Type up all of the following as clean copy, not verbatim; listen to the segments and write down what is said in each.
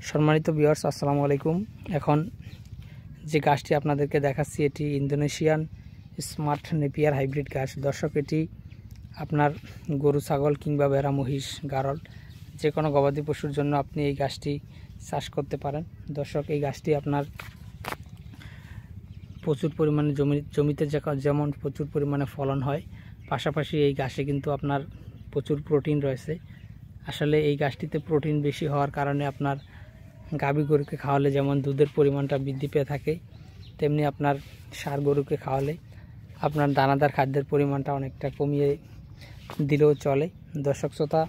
সম্মানিত ভিউয়ার্স, আসসালামু আলাইকুম। এখন যে গাছটি আপনাদেরকে দেখাচ্ছি এটি ইন্দোনেশিয়ান স্মার্ট নেপিয়ার হাইব্রিড গাছ। দর্শক, এটি আপনার গরু, ছাগল কিংবা ভেড়া, মহিষ, গারল যে কোনো গবাদি পশুর জন্য আপনি এই গাছটি চাষ করতে পারেন। দর্শক, এই গাছটি আপনার প্রচুর পরিমাণে জমিতে যেমন প্রচুর পরিমাণে ফলন হয়, পাশাপাশি এই গাছে কিন্তু আপনার প্রচুর প্রোটিন রয়েছে। আসলে এই গাছটিতে প্রোটিন বেশি হওয়ার কারণে আপনার গাভী গরুকে খাওয়ালে যেমন দুধের পরিমাণটা বৃদ্ধি পেয়ে থাকে, তেমনি আপনার ষাঁড় গরুকে খাওয়ালে আপনার দানাদার খাদ্যের পরিমাণটা অনেকটা কমিয়ে দিলেও চলে। দর্শক শ্রোতা,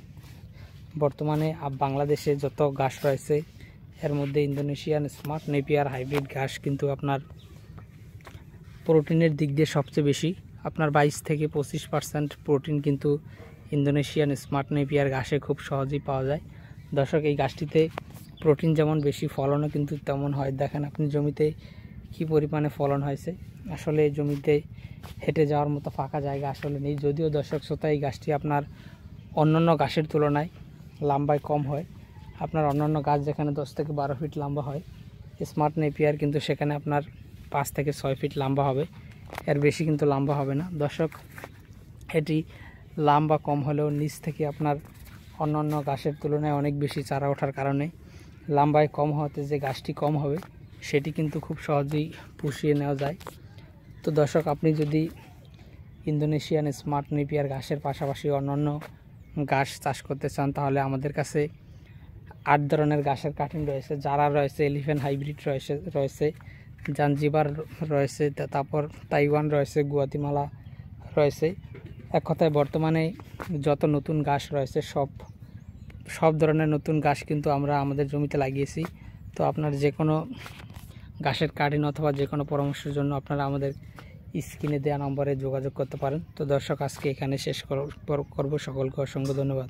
বর্তমানে বাংলাদেশে যত ঘাস রয়েছে এর মধ্যে ইন্দোনেশিয়ান স্মার্ট নেপিয়ার হাইব্রিড ঘাস কিন্তু আপনার প্রোটিনের দিক দিয়ে সবচেয়ে বেশি। আপনার 22 থেকে 25% প্রোটিন কিন্তু ইন্দোনেশিয়ান স্মার্ট নেপিয়ার ঘাসে খুব সহজেই পাওয়া যায়। দর্শক, এই গাছটিতে প্রোটিন যেমন বেশি, ফলনও কিন্তু তেমন হয়। দেখেন আপনি জমিতে কি পরিমাণে ফলন হয়েছে। আসলে জমিতে হেঁটে যাওয়ার মতো ফাঁকা জায়গা আসলে নেই। যদিও দর্শক শ্রোতা, এই গাছটি আপনার অন্যান্য গাছের তুলনায় লম্বায় কম হয়। আপনার অন্যান্য গাছ যেখানে 10 থেকে 12 ফিট লম্বা হয়, স্মার্ট নেপিয়ার কিন্তু সেখানে আপনার 5 থেকে 6 ফিট লম্বা হবে, এর বেশি কিন্তু লম্বা হবে না। দর্শক, এটি লম্বা কম হলেও নিচ থেকে আপনার অন্যান্য গাছের তুলনায় অনেক বেশি চারা ওঠার কারণে লম্বায় কম হওয়াতে যে গাছটি কম হবে সেটি কিন্তু খুব সহজেই পুষিয়ে নেওয়া যায়। তো দর্শক, আপনি যদি ইন্দোনেশিয়ান স্মার্ট নেপিয়ার ঘাসের পাশাপাশি অন্যান্য ঘাস চাষ করতে চান, তাহলে আমাদের কাছে 8 ধরনের ঘাসের কাটিং রয়েছে। জারা রয়েছে, এলিফ্যান্ট হাইব্রিড রয়েছে, জাঞ্জিবার রয়েছে, তারপর তাইওয়ান রয়েছে, গুয়াতিমালা রয়েছে। এক কথায় বর্তমানে যত নতুন ঘাস রয়েছে সব ধরনের নতুন ঘাস কিন্তু আমরা আমাদের জমিতে লাগিয়েছি। তো আপনার যে কোনো ঘাসের কাটিং অথবা যে কোনো পরামর্শের জন্য আপনারা আমাদের স্ক্রিনে দেওয়া নম্বরে যোগাযোগ করতে পারেন। তো দর্শক, আজকে এখানে শেষ করব। সকলকে অসংখ্য ধন্যবাদ।